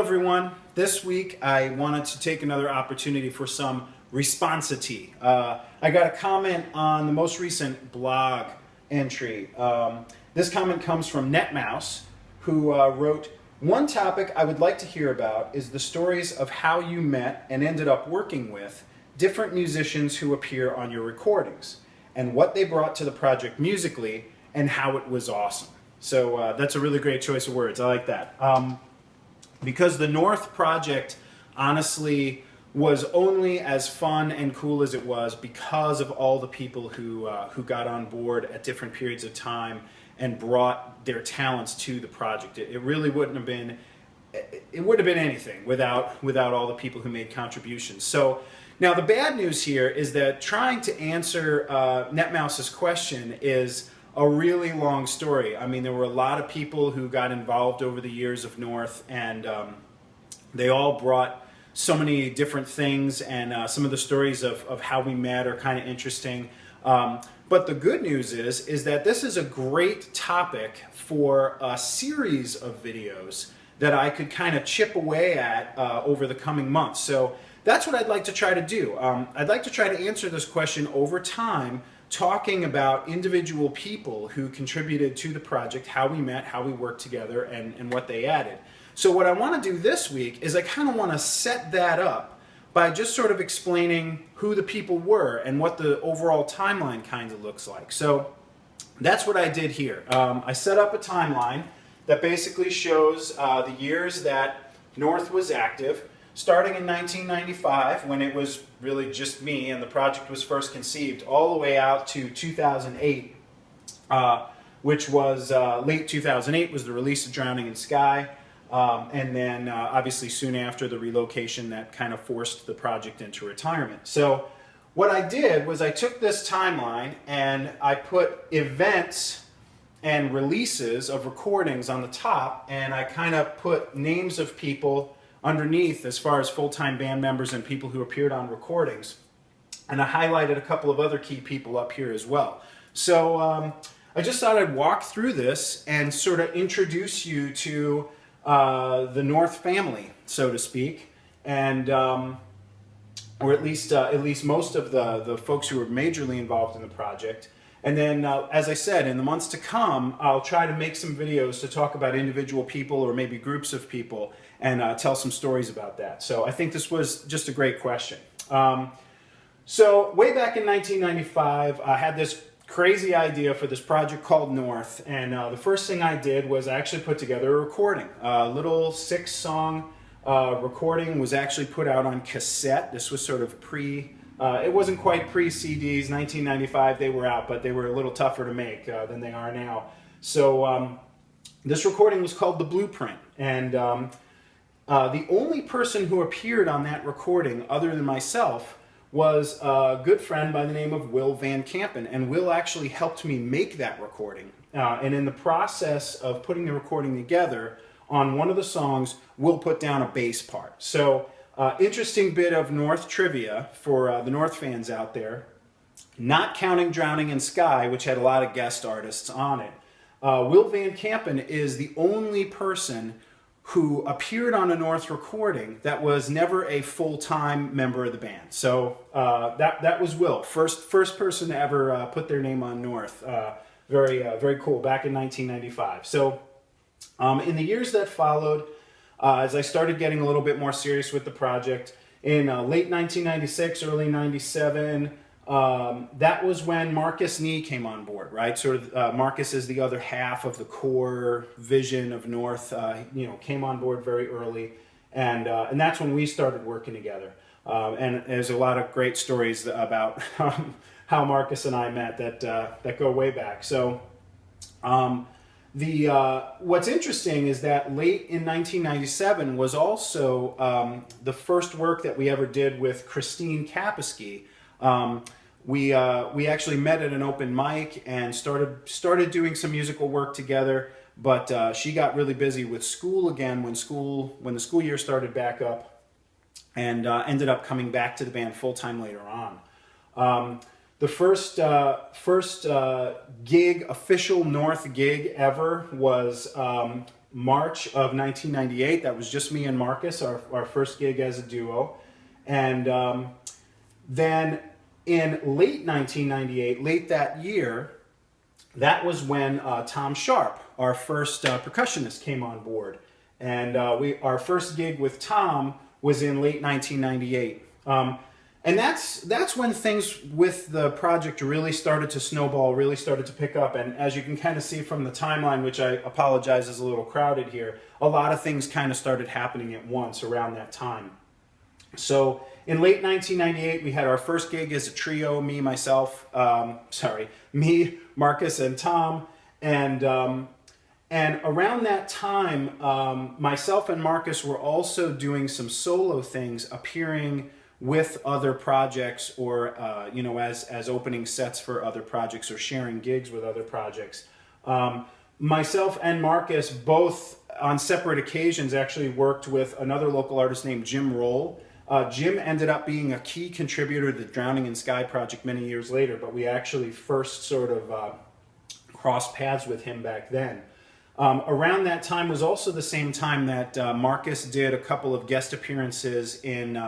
everyone. This week I wanted to take another opportunity for some Responsity. I got a comment on the most recent blog entry. This comment comes from NetMouse, who wrote, "One topic I would like to hear about is the stories of how you met and ended up working with different musicians who appear on your recordings, and what they brought to the project musically, and how it was awesome." So that's a really great choice of words. I like that. Because the North project, honestly, was only as fun and cool as it was because of all the people who got on board at different periods of time and brought their talents to the project. It really wouldn't have been, it wouldn't have been anything without all the people who made contributions. So now the bad news here is that trying to answer NetMouse's question is a really long story. I mean, there were a lot of people who got involved over the years of North, and they all brought so many different things, and some of the stories of how we met are kind of interesting. But the good news is that this is a great topic for a series of videos that I could kind of chip away at over the coming months. So that's what I'd like to try to do. I'd like to try to answer this question over time, talking about individual people who contributed to the project, how we met, how we worked together, and what they added. So what I want to do this week is I kind of want to set that up by just sort of explaining who the people were and what the overall timeline kind of looks like. So that's what I did here. I set up a timeline that basically shows the years that North was active, starting in 1995, when it was really just me and the project was first conceived, all the way out to 2008, which was late 2008 was the release of Drowning in Sky, and then obviously soon after the relocation that kind of forced the project into retirement. So what I did was I took this timeline and I put events and releases of recordings on the top, and I kind of put names of people underneath as far as full-time band members and people who appeared on recordings. And I highlighted a couple of other key people up here as well. So I just thought I'd walk through this and sort of introduce you to the North family, so to speak, and or at least most of the folks who were majorly involved in the project. And then, as I said, in the months to come, I'll try to make some videos to talk about individual people or maybe groups of people and tell some stories about that. So I think this was just a great question. So way back in 1995, I had this crazy idea for this project called North, and the first thing I did was I actually put together a recording. A little 6-song recording was actually put out on cassette. This was sort of it wasn't quite pre-CDs, 1995 they were out, but they were a little tougher to make than they are now. So this recording was called The Blueprint, and the only person who appeared on that recording other than myself was a good friend by the name of Will Van Kampen, and Will actually helped me make that recording. And in the process of putting the recording together, on one of the songs, Will put down a bass part. So interesting bit of North trivia for the North fans out there. Not counting Drowning in Sky, which had a lot of guest artists on it, Will Van Kampen is the only person who appeared on a North recording that was never a full-time member of the band. So that was Will, first person to ever put their name on North. Very cool, back in 1995. So in the years that followed, as I started getting a little bit more serious with the project, in late 1996, early 97, that was when Marcus Nee came on board, right? Sort of Marcus is the other half of the core vision of North, came on board very early, and that's when we started working together. And there's a lot of great stories about how Marcus and I met that go way back. So what's interesting is that late in 1997 was also the first work that we ever did with Christine Kapusky. We actually met at an open mic and started doing some musical work together, but she got really busy with school again when the school year started back up, and ended up coming back to the band full-time later on. The first gig, official North gig ever, was March of 1998. That was just me and Marcus, our first gig as a duo. And then in late 1998, late that year, that was when Tom Sharp, our first percussionist, came on board. And our first gig with Tom was in late 1998. And that's when things with the project really started to snowball, really started to pick up. And as you can kind of see from the timeline, which I apologize is a little crowded here, a lot of things kind of started happening at once around that time. So in late 1998, we had our first gig as a trio, me, Marcus, and Tom. And around that time, myself and Marcus were also doing some solo things, appearing with other projects, or as opening sets for other projects, or sharing gigs with other projects. Myself and Marcus both on separate occasions actually worked with another local artist named Jim Roll. Jim ended up being a key contributor to the Drowning in Sky project many years later, but we actually first sort of crossed paths with him back then. Around that time was also the same time that Marcus did a couple of guest appearances in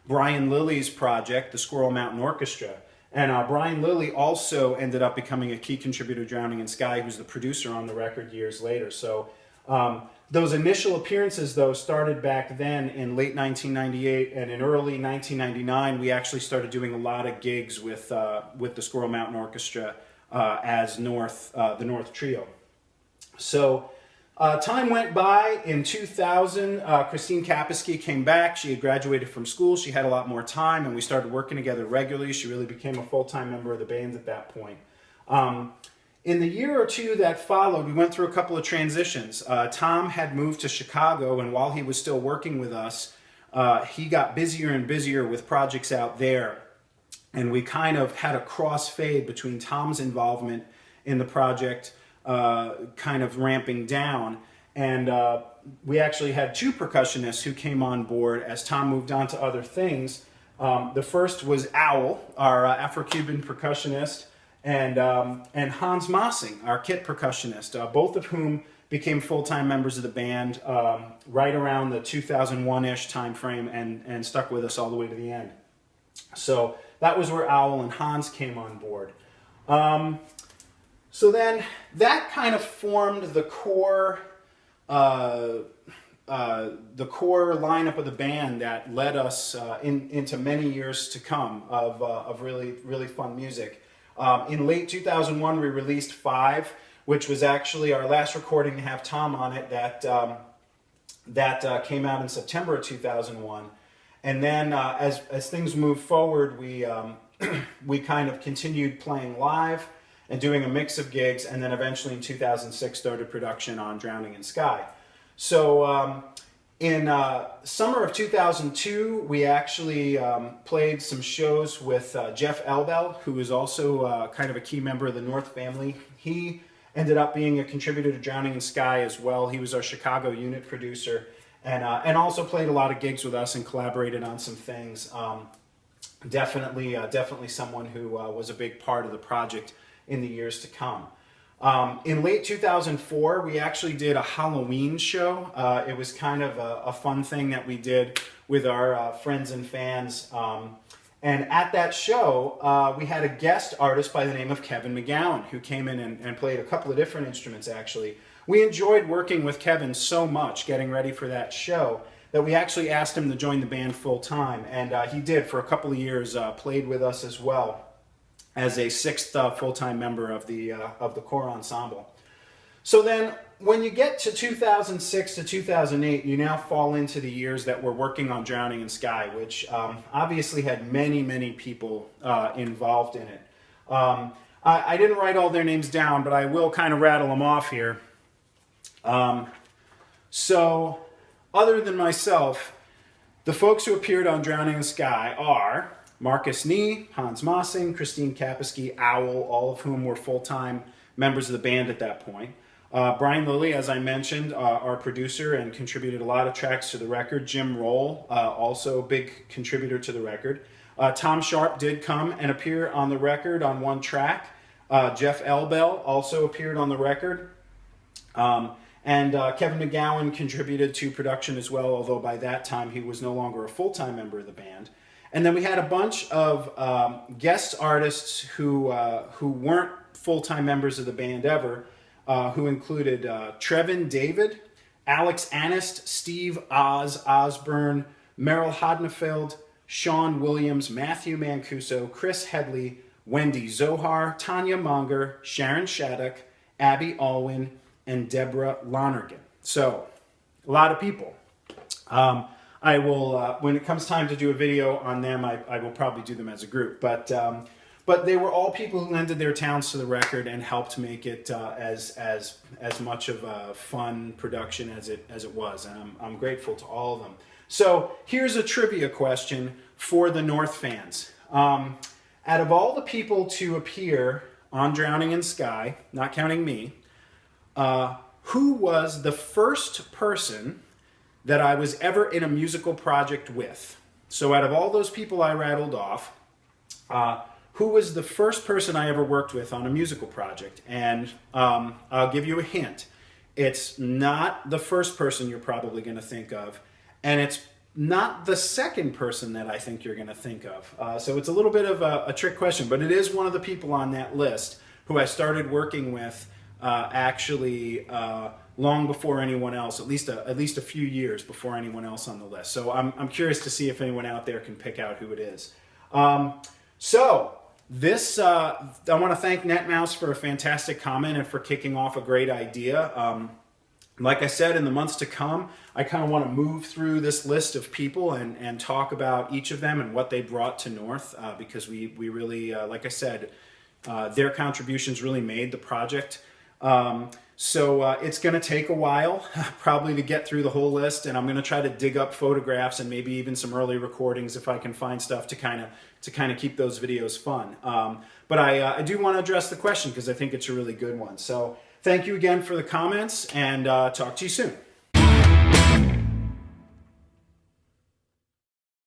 Brian Lilly's project, the Squirrel Mountain Orchestra. And Brian Lilly also ended up becoming a key contributor to Drowning in Sky, who's the producer on the record years later. So those initial appearances, though, started back then in late 1998, and in early 1999, we actually started doing a lot of gigs with the Squirrel Mountain Orchestra as the North Trio. So time went by. In 2000, Christine Kapusky came back. She had graduated from school. She had a lot more time, and we started working together regularly. She really became a full-time member of the band at that point. In the year or two that followed, we went through a couple of transitions. Tom had moved to Chicago, and while he was still working with us, he got busier and busier with projects out there. And we kind of had a crossfade between Tom's involvement in the project kind of ramping down, and we actually had two percussionists who came on board as Tom moved on to other things. The first was Owl, our Afro-Cuban percussionist, and Hans Mossing, our kit percussionist, both of whom became full-time members of the band right around the 2001-ish time frame, and stuck with us all the way to the end. So that was where Owl and Hans came on board. So then that kind of formed the core lineup of the band that led us into many years to come of really, really fun music. In late 2001, we released 5, which was actually our last recording to have Tom on it. That came out in September of 2001. And then as things moved forward, we kind of continued playing live and doing a mix of gigs, and then eventually in 2006 started production on Drowning in Sky. So in summer of 2002, we actually played some shows with Jeff Elbel, who is also kind of a key member of the North family. He ended up being a contributor to Drowning in Sky as well. He was our Chicago unit producer, and also played a lot of gigs with us and collaborated on some things. Definitely someone who was a big part of the project in the years to come. In late 2004, we actually did a Halloween show. It was kind of a fun thing that we did with our friends and fans. And at that show, we had a guest artist by the name of Kevin McGowan, who came in and played a couple of different instruments, actually. We enjoyed working with Kevin so much, getting ready for that show, that we actually asked him to join the band full time. And he did for a couple of years, played with us as well, as a 6th full-time member of the core ensemble. So then, when you get to 2006 to 2008, you now fall into the years that we're working on Drowning in Sky, which obviously had many, many people involved in it. I didn't write all their names down, but I will kind of rattle them off here. So, other than myself, the folks who appeared on Drowning in Sky are Marcus Nee, Hans Mossing, Christine Kapusky, Owl, all of whom were full-time members of the band at that point. Brian Lilly, as I mentioned, our producer and contributed a lot of tracks to the record. Jim Roll, also a big contributor to the record. Tom Sharp did come and appear on the record on one track. Jeff Elbel also appeared on the record. And Kevin McGowan contributed to production as well, although by that time he was no longer a full-time member of the band. And then we had a bunch of guest artists who weren't full-time members of the band ever, who included Trevin David, Alex Anist, Steve Osborne, Merrill Hodnefeld, Sean Williams, Matthew Mancuso, Chris Headley, Wendy Zohar, Tanya Monger, Sharon Shattuck, Abby Alwyn, and Deborah Lonergan. So, a lot of people. I will, when it comes time to do a video on them, I will probably do them as a group. But they were all people who lended their talents to the record and helped make it as much of a fun production as it was. And I'm grateful to all of them. So here's a trivia question for the North fans. Out of all the people to appear on Drowning in Sky, not counting me, who was the first person that I was ever in a musical project with? So out of all those people I rattled off, who was the first person I ever worked with on a musical project? And I'll give you a hint. It's not the first person you're probably going to think of, and it's not the second person that I think you're going to think of. So it's a little bit of a trick question, but it is one of the people on that list who I started working with actually long before anyone else, at least a few years before anyone else on the list. So I'm curious to see if anyone out there can pick out who it is. So this, I want to thank NetMouse for a fantastic comment and for kicking off a great idea. Like I said, in the months to come, I kind of want to move through this list of people and talk about each of them and what they brought to North, because we really, like I said, their contributions really made the project. So it's going to take a while probably to get through the whole list, and I'm going to try to dig up photographs and maybe even some early recordings if I can find stuff to kind of keep those videos fun. But I do want to address the question because I think it's a really good one. So thank you again for the comments, and talk to you soon.